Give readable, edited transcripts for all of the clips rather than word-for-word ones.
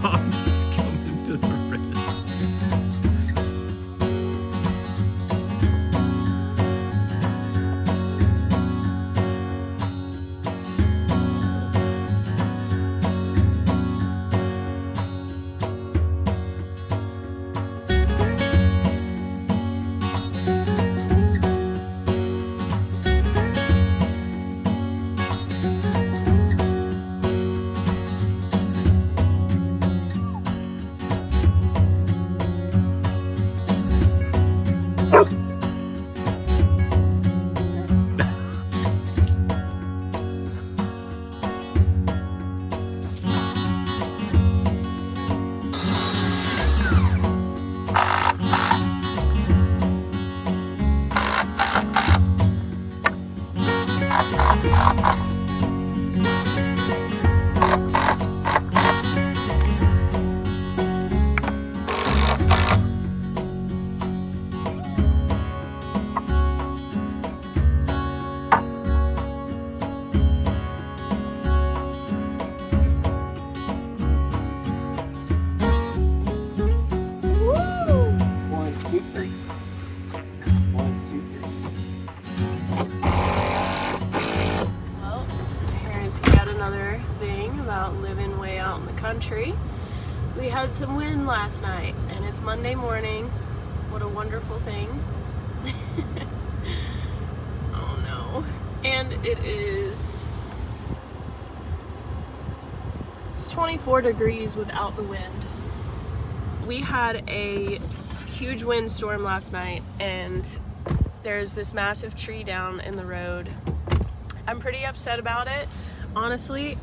Mom is coming to the ridge. Living way out in the country. We had some wind last night and it's Monday morning. What a wonderful thing. Oh no. And it's 24 degrees without the wind. We had a huge windstorm last night and there's this massive tree down in the road. I'm pretty upset about it, honestly.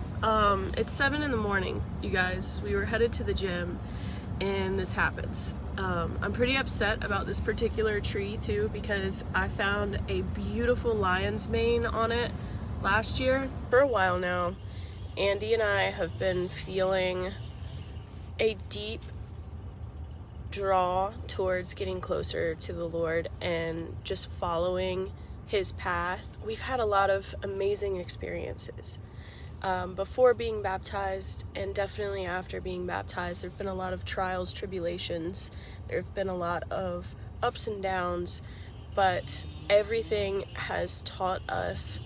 It's 7 in the morning, you guys. We were headed to the gym and this happens. I'm pretty upset about this particular tree too because I found a beautiful lion's mane on it last year. For a while now, Andy and I have been feeling a deep draw towards getting closer to the Lord and just following his path. We've had a lot of amazing experiences. Before being baptized and definitely after being baptized, there have been a lot of trials, tribulations. There have been a lot of ups and downs, but everything has taught us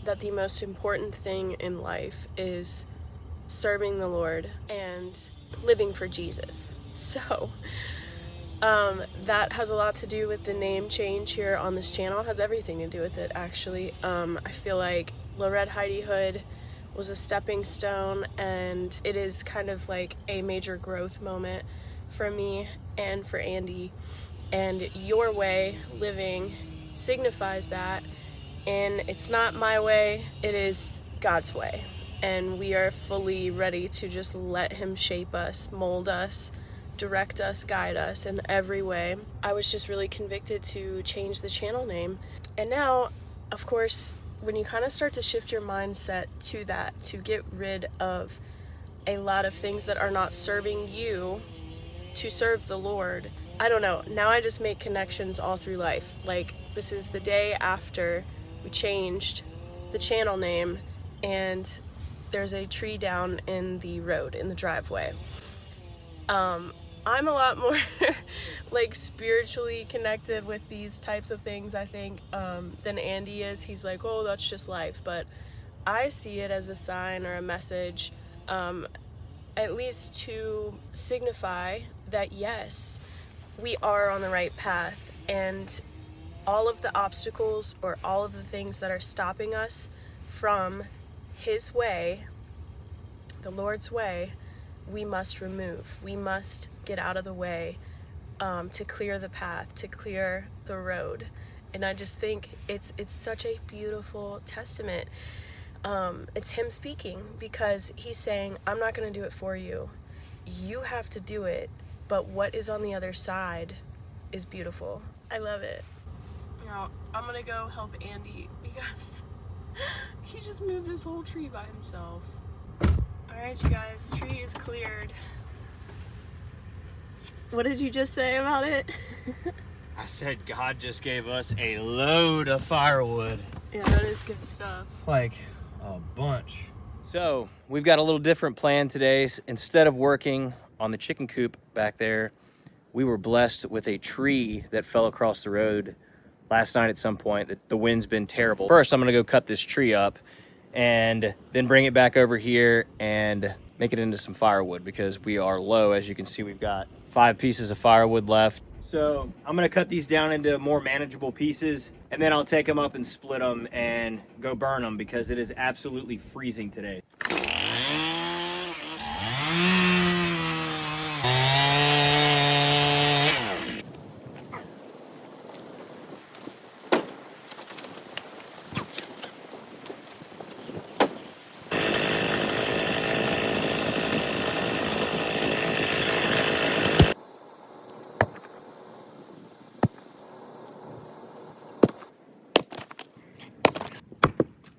that the most important thing in life is serving the Lord and living for Jesus. So that has a lot to do with the name change here on this channel. It has everything to do with it, actually. I feel like Lorette Heidi Hood was a stepping stone, and it is kind of like a major growth moment for me and for Andy. And Your Way living signifies that, and it's not my way, it is God's way. And we are fully ready to just let him shape us, mold us, direct us, guide us in every way. I was just really convicted to change the channel name. And now, of course, when you kind of start to shift your mindset to that, to get rid of a lot of things that are not serving you to serve the Lord, I don't know, now I just make connections all through life. Like, this is the day after we changed the channel name and there's a tree down in the road, in the driveway. I'm a lot more like spiritually connected with these types of things, I think, than Andy is. He's like, oh, that's just life. But I see it as a sign or a message, at least to signify that, yes, we are on the right path. And all of the obstacles or all of the things that are stopping us from his way, the Lord's way, we must remove. We must get out of the way to clear the path, to clear the road. And I just think it's such a beautiful testament. It's him speaking, because he's saying, I'm not going to do it for you. You have to do it. But what is on the other side is beautiful. I love it. Now, I'm going to go help Andy because he just moved this whole tree by himself. Alright, you guys, tree is cleared. What did you just say about it? I said God just gave us a load of firewood. Yeah, that is good stuff. Like a bunch. So we've got a little different plan today. Instead of working on the chicken coop back there, we were blessed with a tree that fell across the road last night at some point. The wind's been terrible. First, I'm gonna go cut this tree up and then bring it back over here and make it into some firewood because we are low. As you can see, we've got 5 pieces of firewood left. So I'm gonna cut these down into more manageable pieces, and then I'll take them up and split them and go burn them because it is absolutely freezing today.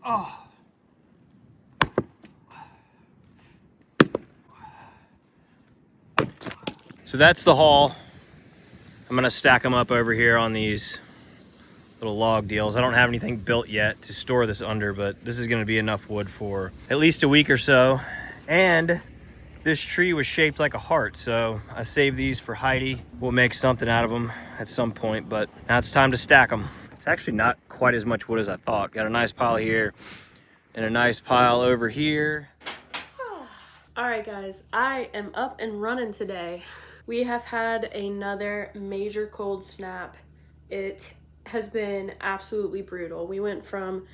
Oh. So that's the haul. I'm gonna stack them up over here on these little log deals. I don't have anything built yet to store this under, but this is gonna be enough wood for at least a week or so. And this tree was shaped like a heart, so I saved these for Heidi. We'll make something out of them at some point, but now it's time to stack them. It's actually not quite as much wood as I thought. Got a nice pile here and a nice pile over here. All right, guys, I am up and running today. We have had another major cold snap. It has been absolutely brutal. We went from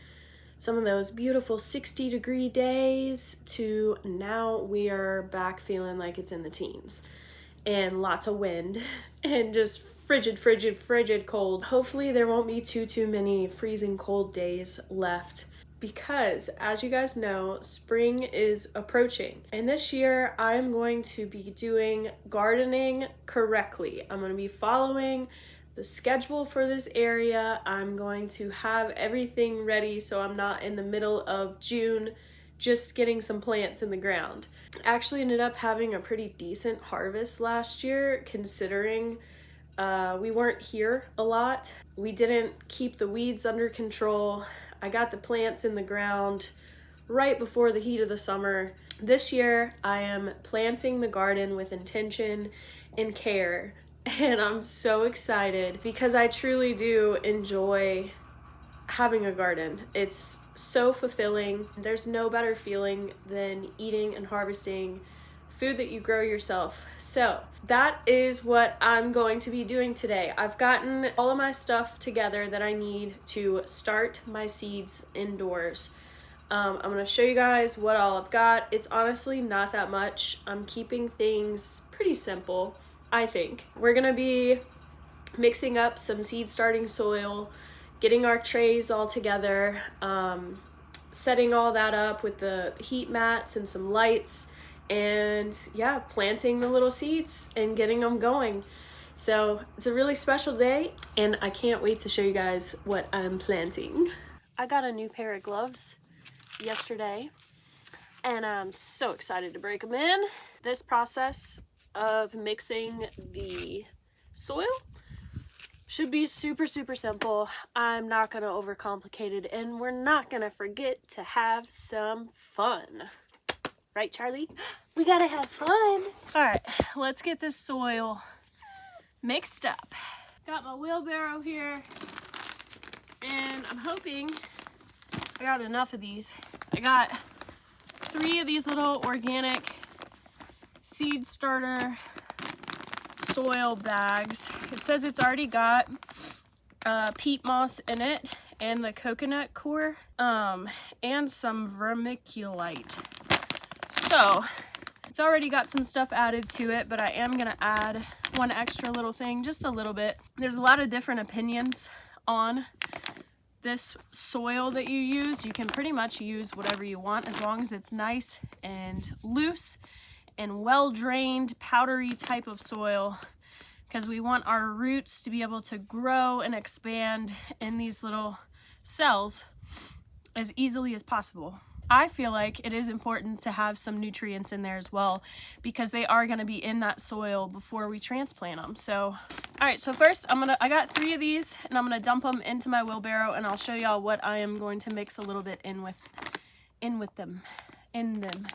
some of those beautiful 60-degree days to now we are back feeling like it's in the teens and lots of wind and just frigid cold. Hopefully there won't be too many freezing cold days left, because as you guys know, spring is approaching. And this year I am going to be doing gardening correctly. I'm going to be following the schedule for this area. I'm going to have everything ready so I'm not in the middle of June just getting some plants in the ground. I actually ended up having a pretty decent harvest last year considering we weren't here a lot. We didn't keep the weeds under control. I got the plants in the ground right before the heat of the summer. This year, I am planting the garden with intention and care, and I'm so excited because I truly do enjoy having a garden. It's so fulfilling. There's no better feeling than eating and harvesting food that you grow yourself. So that is what I'm going to be doing today. I've gotten all of my stuff together that I need to start my seeds indoors. I'm going to show you guys what all I've got. It's honestly not that much. I'm keeping things pretty simple, I think. We're going to be mixing up some seed starting soil, getting our trays all together, setting all that up with the heat mats and some lights, and yeah, planting the little seeds and getting them going. So it's a really special day and I can't wait to show you guys what I'm planting. I got a new pair of gloves yesterday and I'm so excited to break them in. This process of mixing the soil should be super simple. I'm not gonna overcomplicate it and we're not gonna forget to have some fun. Right, Charlie? We gotta have fun. All right, let's get this soil mixed up. Got my wheelbarrow here, and I'm hoping I got enough of these. I got 3 of these little organic seed starter soil bags. It says it's already got peat moss in it, and the coconut core, and some vermiculite. So it's already got some stuff added to it, but I am gonna add one extra little thing, just a little bit. There's a lot of different opinions on this soil that you use. You can pretty much use whatever you want as long as it's nice and loose and well-drained, powdery type of soil, because we want our roots to be able to grow and expand in these little cells as easily as possible. I feel like it is important to have some nutrients in there as well because they are going to be in that soil before we transplant them. So, all right, so first I got 3 of these and I'm going to dump them into my wheelbarrow and I'll show y'all what I am going to mix a little bit in with them. in them.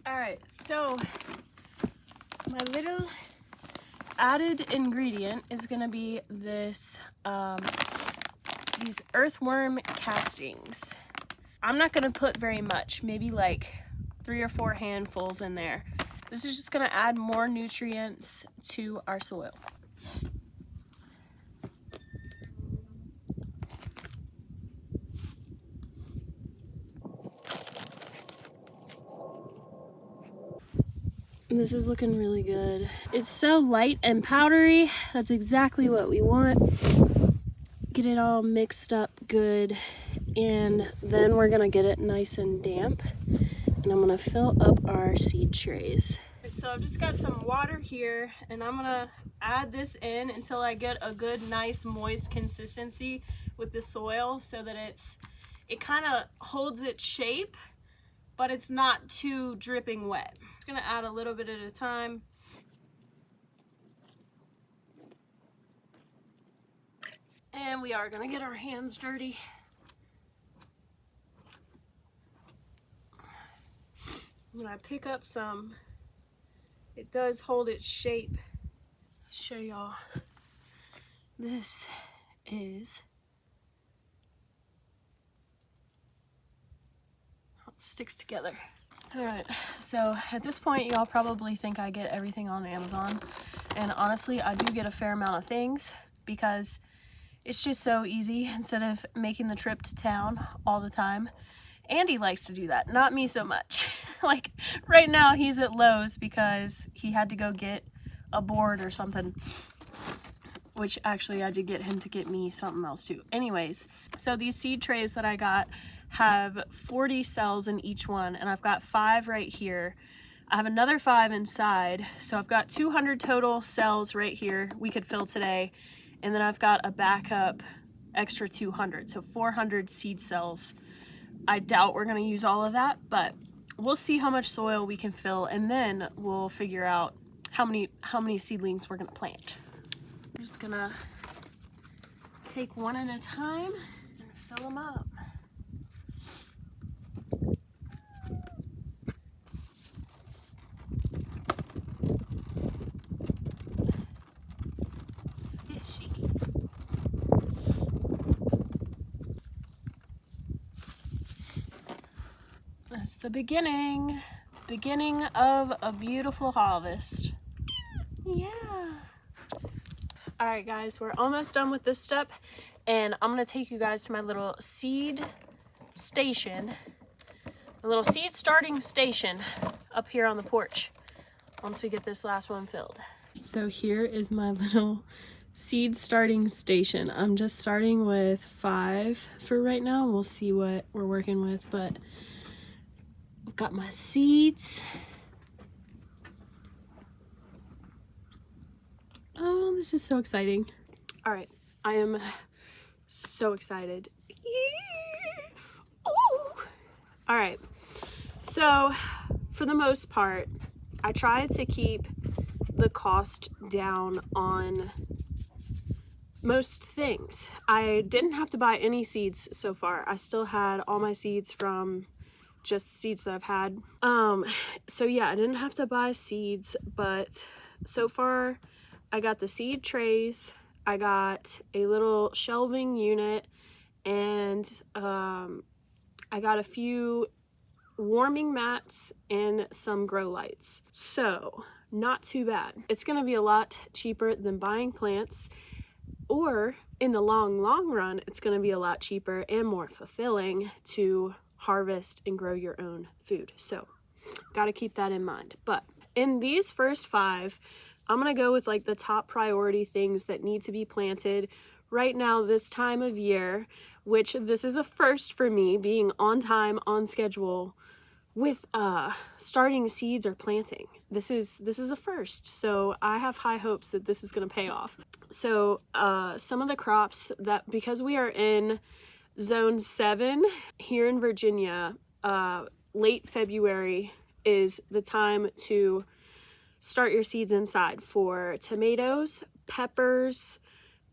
Alright, so my little added ingredient is going to be this, these earthworm castings. I'm not going to put very much, maybe like 3 or 4 handfuls in there. This is just going to add more nutrients to our soil. This is looking really good. It's so light and powdery. That's exactly what we want. Get it all mixed up good, and then we're gonna get it nice and damp, and I'm gonna fill up our seed trays. So I've just got some water here, and I'm gonna add this in until I get a good, nice, moist consistency with the soil, so that it kind of holds its shape, but it's not too dripping wet. I'm gonna add a little bit at a time. And we are gonna get our hands dirty. When I pick up some, it does hold its shape. I'll show y'all. This is how it sticks together. Alright, so at this point y'all probably think I get everything on Amazon, and honestly I do get a fair amount of things because it's just so easy instead of making the trip to town all the time. Andy likes to do that, not me so much. Like right now he's at Lowe's because he had to go get a board or something, which actually I did get him to get me something else too. Anyways, so these seed trays that I got have 40 cells in each one, and I've got 5 right here. I have another 5 inside, so I've got 200 total cells right here we could fill today, and then I've got a backup extra 200, so 400 seed cells. I doubt we're gonna use all of that, but we'll see how much soil we can fill, and then we'll figure out how many seedlings we're gonna plant. I'm just gonna take one at a time and fill them up. Fishy. That's the beginning of a beautiful harvest. Yeah. All right, guys, we're almost done with this step, and I'm gonna take you guys to my little seed station, a little seed starting station up here on the porch once we get this last one filled. So here is my little seed starting station. I'm just starting with 5 for right now. We'll see what we're working with, but I've got my seeds. Oh, this is so exciting. All right, I am so excited. Ooh. All right, so for the most part, I tried to keep the cost down on most things. I didn't have to buy any seeds so far. I still had all my seeds from just seeds that I've had. So yeah, I didn't have to buy seeds, but so far I got the seed trays, I got a little shelving unit, and I got a few warming mats and some grow lights. So not too bad. It's gonna be a lot cheaper than buying plants, or in the long run, it's gonna be a lot cheaper and more fulfilling to harvest and grow your own food. So gotta keep that in mind. But in these first 5, I'm gonna go with like the top priority things that need to be planted right now this time of year, which this is a first for me, being on time, on schedule with starting seeds or planting. This is a first, so I have high hopes that this is gonna pay off. So some of the crops that, because we are in Zone 7 here in Virginia, late February is the time to start your seeds inside for tomatoes, peppers,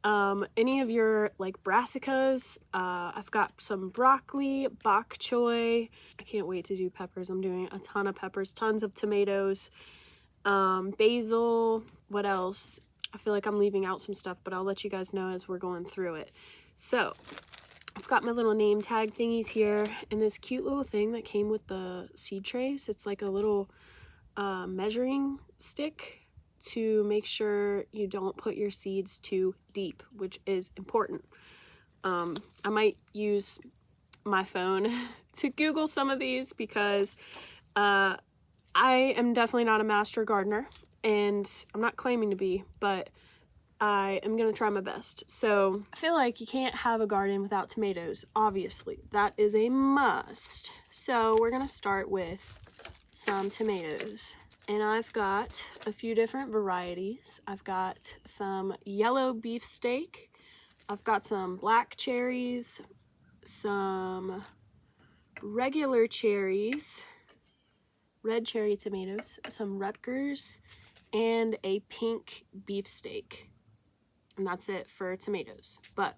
any of your like brassicas. I've got some broccoli, bok choy. I can't wait to do peppers. I'm doing a ton of peppers, tons of tomatoes, basil. What else? I feel like I'm leaving out some stuff, but I'll let you guys know as we're going through it. So I've got my little name tag thingies here and this cute little thing that came with the seed trays. It's like a little measuring stick to make sure you don't put your seeds too deep, which is important. I might use my phone to Google some of these because I am definitely not a master gardener, and I'm not claiming to be, but I am going to try my best. So I feel like you can't have a garden without tomatoes, obviously. That is a must. So we're going to start with some tomatoes. And I've got a few different varieties. I've got some yellow beefsteak. I've got some black cherries, some regular cherries, red cherry tomatoes, some Rutgers, and a pink beefsteak. And that's it for tomatoes. But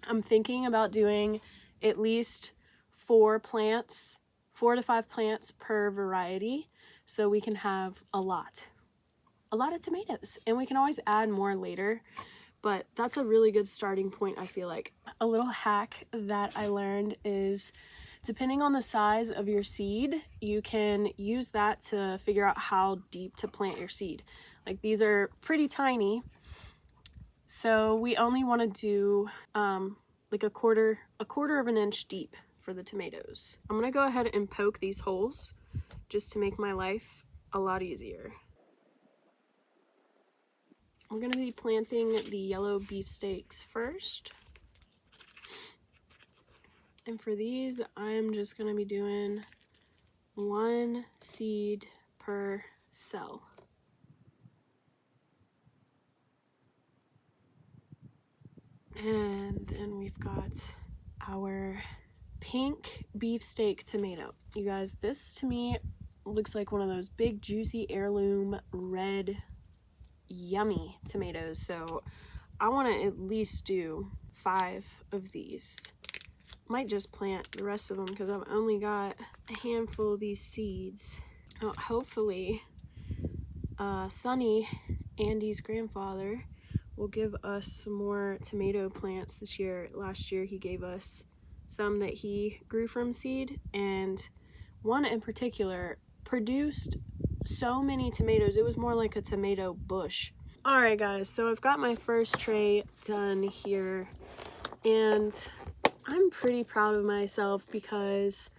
I'm thinking about doing at least 4 to 5 plants per variety, so we can have a lot of tomatoes, and we can always add more later. But that's a really good starting point, I feel like. A little hack that I learned is, depending on the size of your seed, you can use that to figure out how deep to plant your seed. Like, these are pretty tiny, so we only want to do like a quarter of an inch deep for the tomatoes. I'm gonna go ahead and poke these holes just to make my life a lot easier. We're gonna be planting the yellow beefsteaks first. And for these, I'm just gonna be doing 1 seed per cell. And then we've got our pink beefsteak tomato. You guys, this to me looks like one of those big juicy heirloom red yummy tomatoes. So I want to at least do 5 of these. Might just plant the rest of them because I've only got a handful of these seeds. Hopefully Sonny, Andy's grandfather, will give us some more tomato plants this year. Last year he gave us some that he grew from seed, and one in particular produced so many tomatoes. It was more like a tomato bush. All right guys, so I've got my first tray done here, and I'm pretty proud of myself because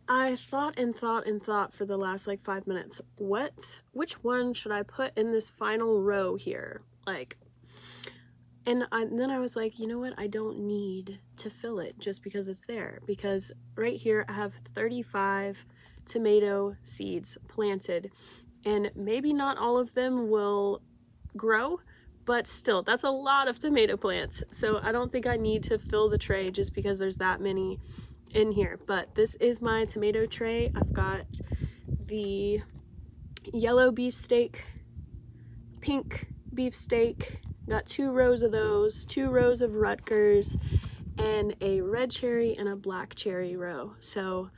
I thought for the last like 5 minutes, which one should I put in this final row here? And then I was like, you know what? I don't need to fill it just because it's there. Because right here, I have 35 tomato seeds planted. And maybe not all of them will grow, but still, that's a lot of tomato plants. So I don't think I need to fill the tray just because there's that many in here. But this is my tomato tray. I've got the yellow beefsteak, pink beefsteak, got 2 rows of those, 2 rows of Rutgers, and a red cherry and a black cherry row. So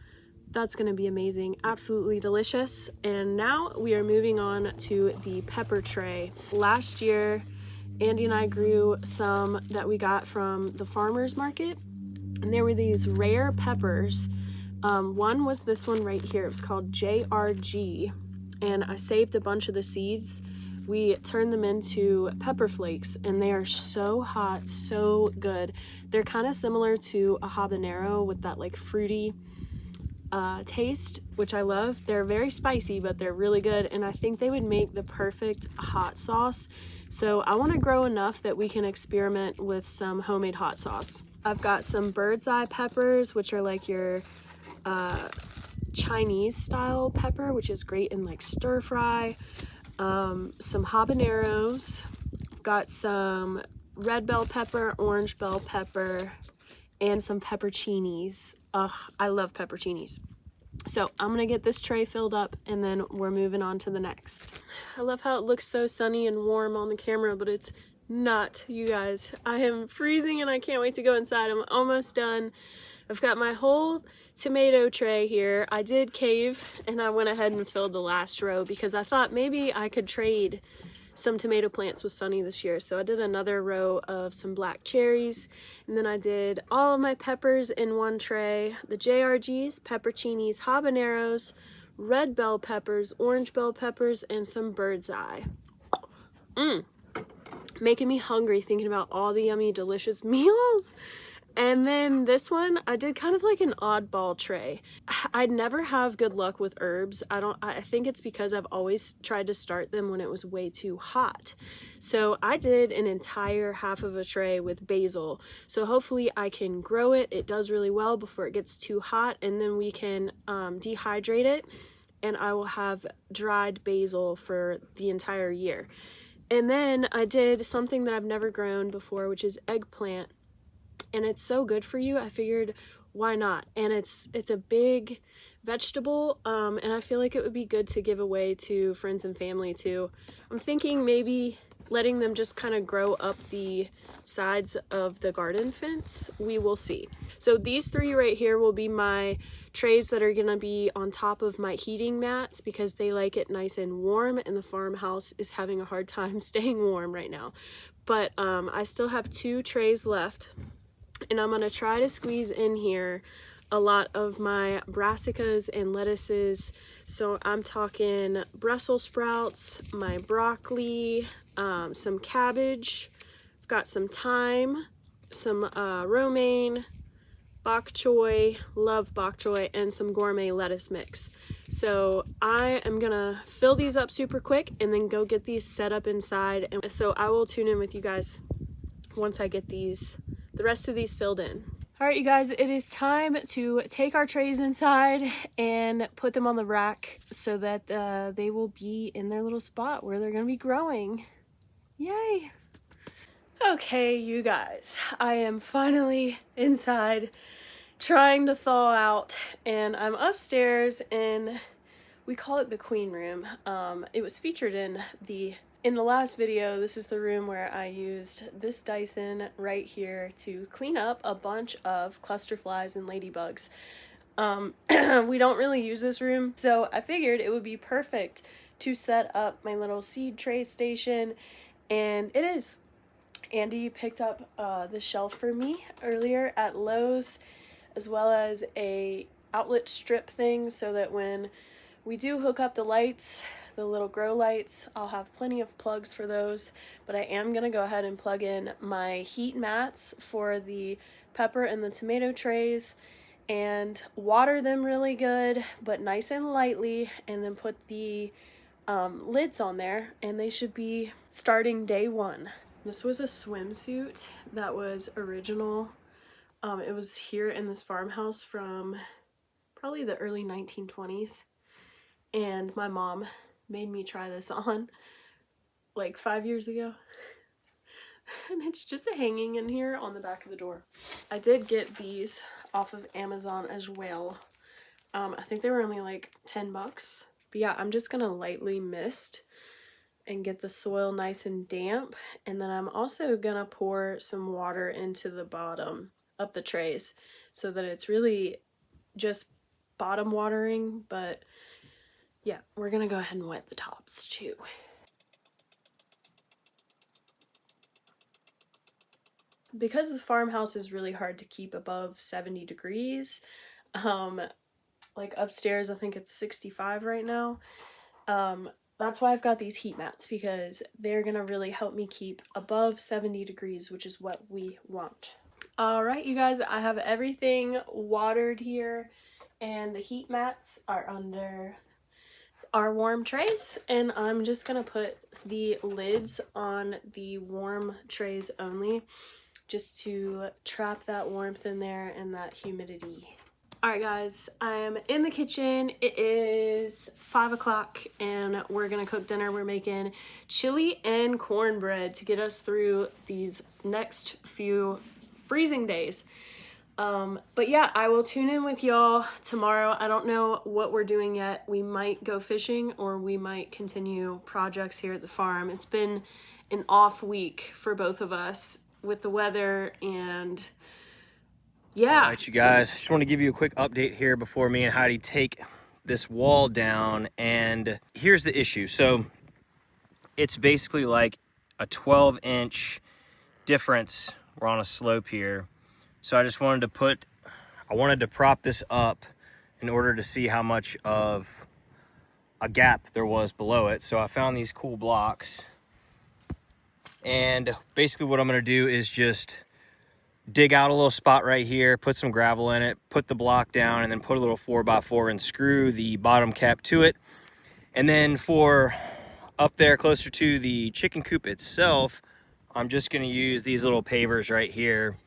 that's gonna be amazing, absolutely delicious. And now we are moving on to the pepper tray. Last year, Andy and I grew some that we got from the farmer's market, and there were these rare peppers. One was this one right here. It was called JRG, and I saved a bunch of the seeds. We turned them into pepper flakes, and they are so hot, so good. They're kind of similar to a habanero with that like fruity taste, which I love. They're very spicy, but they're really good, and I think they would make the perfect hot sauce. So I want to grow enough that we can experiment with some homemade hot sauce. I've got some bird's eye peppers, which are like your Chinese style pepper, which is great in like stir fry. Some habaneros, got some red bell pepper, orange bell pepper, and some pepperoncinis. Ugh, I love pepperoncinis. So I'm gonna get this tray filled up and then we're moving on to the next. I love how it looks so sunny and warm on the camera, but it's not, you guys. I am freezing and I can't wait to go inside. I'm almost done. I've got my whole tomato tray here. I did cave and I went ahead and filled the last row because I thought maybe I could trade some tomato plants with Sunny this year. So I did another row of some black cherries, and then I did all of my peppers in one tray, the JRGs, pepperoncinis, habaneros, red bell peppers, orange bell peppers, and some bird's eye. Making me hungry thinking about all the yummy, delicious meals. And then this one, I did kind of like an oddball tray. I'd never have good luck with herbs. I think it's because I've always tried to start them when it was way too hot. So I did an entire half of a tray with basil. So hopefully I can grow it. It does really well before it gets too hot, and then we can dehydrate it, and I will have dried basil for the entire year. And then I did something that I've never grown before, which is eggplant. And it's so good for you, I figured why not? And it's a big vegetable, and I feel like it would be good to give away to friends and family too. I'm thinking maybe letting them just kind of grow up the sides of the garden fence. We will see. So these three right here will be my trays that are gonna be on top of my heating mats because they like it nice and warm, and the farmhouse is having a hard time staying warm right now. But I still have 2 trays left. And I'm gonna try to squeeze in here a lot of my brassicas and lettuces. So I'm talking Brussels sprouts, my broccoli, some cabbage. I've got some thyme, some romaine, bok choy, love bok choy, and some gourmet lettuce mix. So I am gonna fill these up super quick and then go get these set up inside. And so I will tune in with you guys once I get the rest of these filled in. All right, you guys, it is time to take our trays inside and put them on the rack so that they will be in their little spot where they're gonna be growing. Yay! Okay, you guys, I am finally inside trying to thaw out, and I'm upstairs in, we call it the queen room. It was featured in the last video. This is the room where I used this Dyson right here to clean up a bunch of cluster flies and ladybugs. We don't really use this room, so I figured it would be perfect to set up my little seed tray station, and it is. Andy picked up the shelf for me earlier at Lowe's, as well as a outlet strip thing so that when we do hook up the lights, the little grow lights, I'll have plenty of plugs for those. But I am gonna go ahead and plug in my heat mats for the pepper and the tomato trays and water them really good, but nice and lightly, and then put the lids on there, and they should be starting day 1. This was a swimsuit that was original. It was here in this farmhouse from probably the early 1920s. And my mom made me try this on like 5 years ago. And it's just a hanging in here on the back of the door. I did get these off of Amazon as well. I think they were only like 10 bucks. But yeah, I'm just gonna lightly mist and get the soil nice and damp. And then I'm also gonna pour some water into the bottom of the trays so that it's really just bottom watering, but yeah, we're gonna go ahead and wet the tops too. Because the farmhouse is really hard to keep above 70 degrees, like upstairs I think it's 65 right now, that's why I've got these heat mats, because they're gonna really help me keep above 70 degrees, which is what we want. All right, you guys, I have everything watered here, and the heat mats are under our warm trays, and I'm just gonna put the lids on the warm trays only, just to trap that warmth in there and that humidity. All right, guys, I'm in the kitchen. It is 5 o'clock, and we're gonna cook dinner. We're making chili and cornbread to get us through these next few freezing days. But yeah, I will tune in with y'all tomorrow. I don't know what we're doing yet. We might go fishing or we might continue projects here at the farm. It's been an off week for both of us with the weather, and yeah. All right, you guys, just want to give you a quick update here before me and Heidi take this wall down. And here's the issue. So it's basically like a 12-inch difference. We're on a slope here. So I just wanted to prop this up in order to see how much of a gap there was below it. So I found these cool blocks. And basically what I'm gonna do is just dig out a little spot right here, put some gravel in it, put the block down, and then put a little 4x4 and screw the bottom cap to it. And then for up there closer to the chicken coop itself, I'm just gonna use these little pavers right here,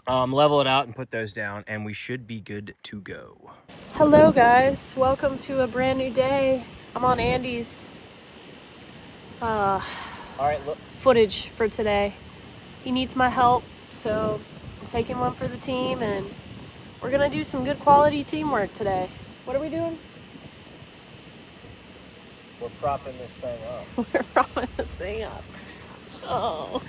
level it out and put those down, and we should be good to go. Hello guys, welcome to a brand new day. I'm on Andy's All right, look. footage for today. He needs my help, so I'm taking one for the team, and we're gonna do some good quality teamwork today. What are we doing? We're propping this thing up. We're propping this thing up. Oh.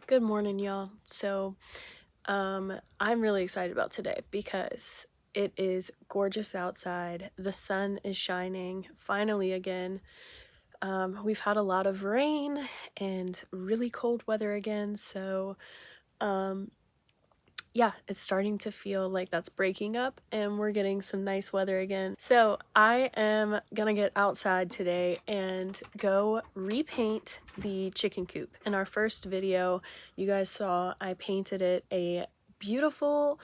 Good morning, y'all. So, I'm really excited about today because it is gorgeous outside. The sun is shining finally again. We've had a lot of rain and really cold weather again, so yeah, it's starting to feel like that's breaking up and we're getting some nice weather again. So I am gonna get outside today and go repaint the chicken coop. In our first video, you guys saw I painted it a beautiful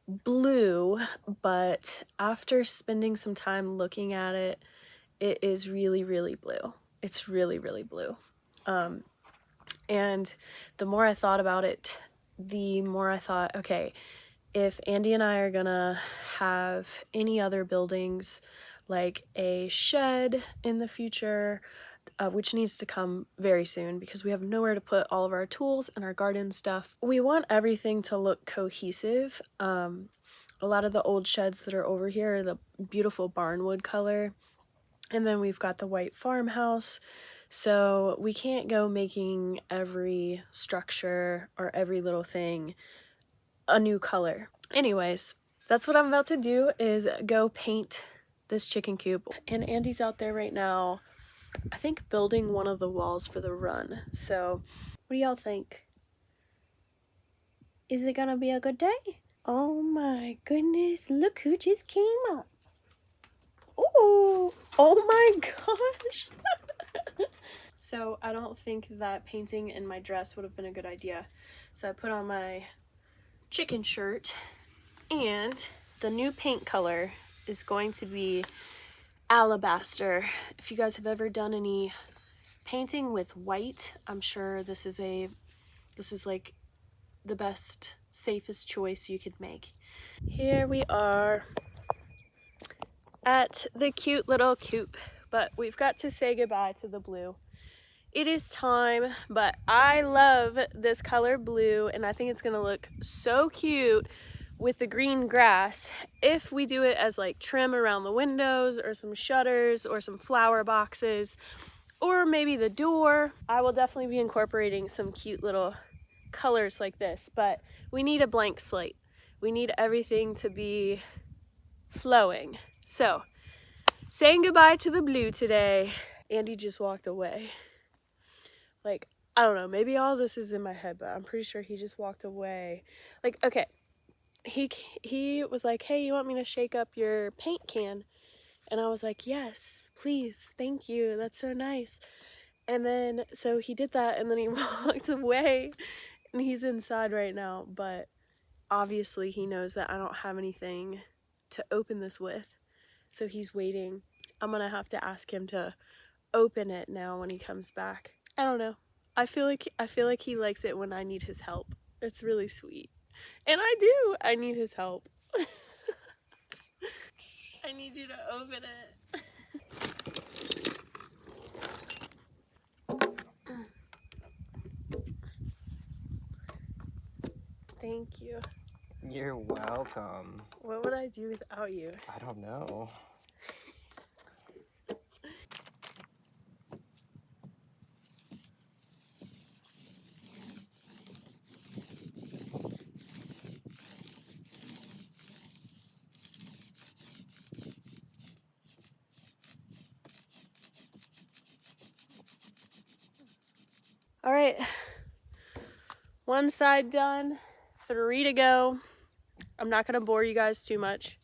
blue, but after spending some time looking at it, it is really, really blue. It's really, really blue. And the more I thought about it, the more I thought, okay, if Andy and I are gonna have any other buildings, like a shed in the future, which needs to come very soon because we have nowhere to put all of our tools and our garden stuff. We want everything to look cohesive. A lot of the old sheds that are over here are the beautiful barnwood color. And then we've got the white farmhouse. So we can't go making every structure or every little thing a new color. Anyways, that's what I'm about to do, is go paint this chicken coop. And Andy's out there right now, I think building one of the walls for the run. So what do y'all think? Is it gonna be a good day? Oh my goodness, look who just came up. Ooh, oh my gosh. So I don't think that painting in my dress would have been a good idea. So I put on my chicken shirt, and the new paint color is going to be alabaster. If you guys have ever done any painting with white, I'm sure this is like the best, safest choice you could make. Here we are at the cute little coop, but we've got to say goodbye to the blue. It is time, but I love this color blue, and I think it's gonna look so cute with the green grass if we do it as like trim around the windows or some shutters or some flower boxes or maybe the door. I will definitely be incorporating some cute little colors like this, but we need a blank slate. We need everything to be flowing. So, saying goodbye to the blue today. Andy just walked away. Like, I don't know, maybe all this is in my head, but I'm pretty sure he just walked away. Like, okay, he was like, hey, you want me to shake up your paint can? And I was like, yes, please, thank you, that's so nice. And then, so he did that, and then he walked away, and he's inside right now, but obviously he knows that I don't have anything to open this with, so he's waiting. I'm gonna have to ask him to open it now when he comes back. I don't know. I feel like he likes it when I need his help. It's really sweet. And I do. I need his help. I need you to open it. Thank you. You're welcome. What would I do without you? I don't know. All right. One side done. 3 to go. I'm not going to bore you guys too much.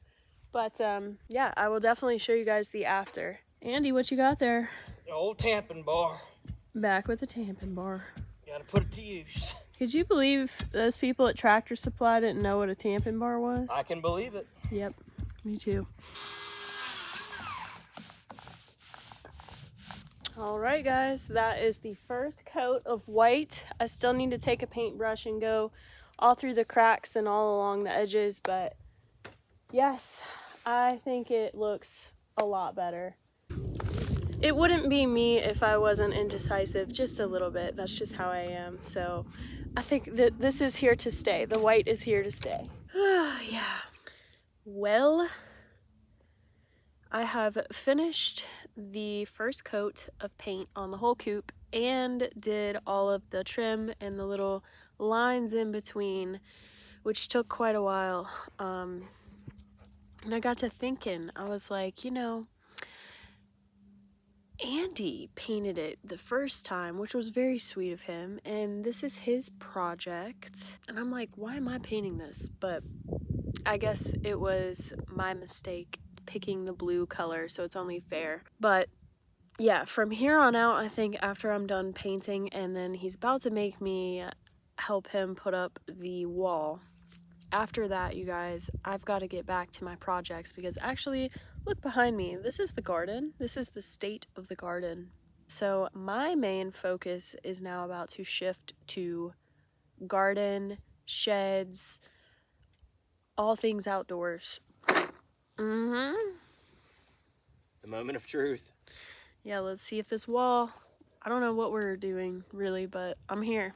But yeah, I will definitely show you guys the after. Andy, what you got there? The old tampon bar. Back with the tampon bar. Gotta put it to use. Could you believe those people at Tractor Supply didn't know what a tampon bar was? I can believe it. Yep, me too. All right, guys, that is the first coat of white. I still need to take a paintbrush and go all through the cracks and all along the edges, but yes, I think it looks a lot better. It wouldn't be me if I wasn't indecisive, just a little bit. That's just how I am. So I think that this is here to stay. The white is here to stay. Yeah. Well, I have finished the first coat of paint on the whole coop and did all of the trim and the little lines in between, which took quite a while. And I got to thinking, I was like, you know, Andy painted it the first time, which was very sweet of him, and this is his project. And I'm like, why am I painting this? But I guess it was my mistake picking the blue color, so it's only fair. But yeah, from here on out, I think after I'm done painting, and then he's about to make me help him put up the wall. After that, you guys, I've got to get back to my projects because actually, look behind me. This is the garden. This is the state of the garden. So my main focus is now about to shift to garden, sheds, all things outdoors. The moment of truth. Yeah, let's see if this wall, I don't know what we're doing really, but I'm here.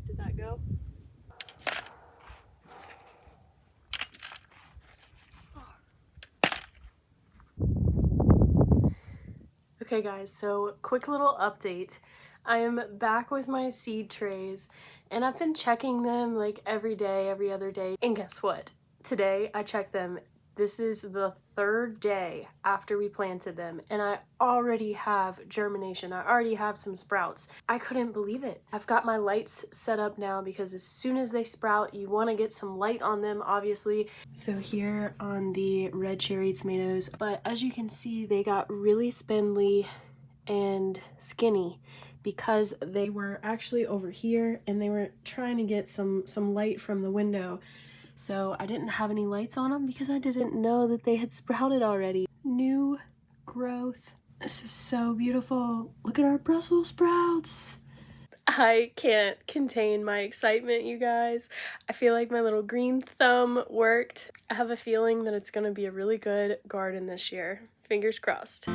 Did that go? Okay guys, so quick little update. I am back with my seed trays and I've been checking them like every day, every other day. And guess what? Today I checked them. This is the 3rd day after we planted them and I already have germination. I already have some sprouts. I couldn't believe it. I've got my lights set up now because as soon as they sprout, you want to get some light on them, obviously. So here on the red cherry tomatoes, but as you can see, they got really spindly and skinny because they were actually over here and they were trying to get some light from the window. So I didn't have any lights on them because I didn't know that they had sprouted already. New growth. This is so beautiful. Look at our Brussels sprouts. I can't contain my excitement, you guys. I feel like my little green thumb worked. I have a feeling that it's going to be a really good garden this year. Fingers crossed.